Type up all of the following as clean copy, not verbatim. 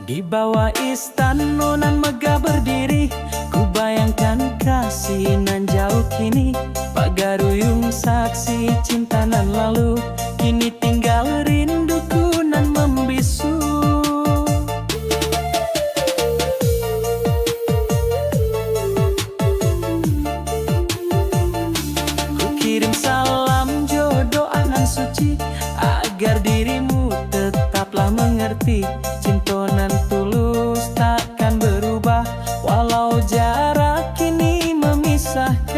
Di bawah istana nan megah berdiri, ku bayangkan kasih nan jauh kini. Pagaruyung saksi cinta nan lalu, kini tinggal rinduku nan membisu. Ku kirim salam jodoh angan suci, agar dirimu tetaplah mengerti. Cintonan tulus takkan berubah, walau jarak kini memisahkan.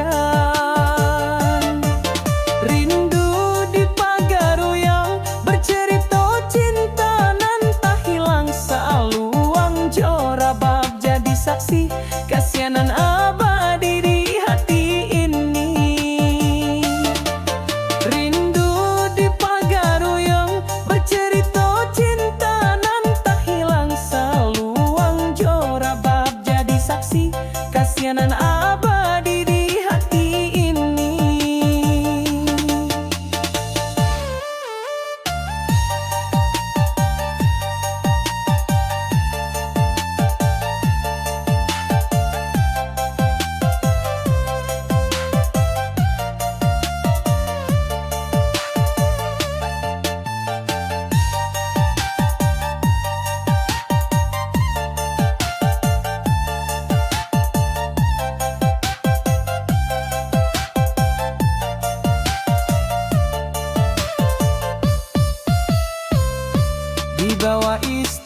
Rindu di Pagaruyung bercerita cinta nan tak hilang, saluang jora bab jadi saksi kasihanan abadi di hati ini. Rindu di Pagaruyung bercerita cinta nan tak hilang, saluang jora bab jadi saksi kasihanan abadi di hati ini. Di bawah istana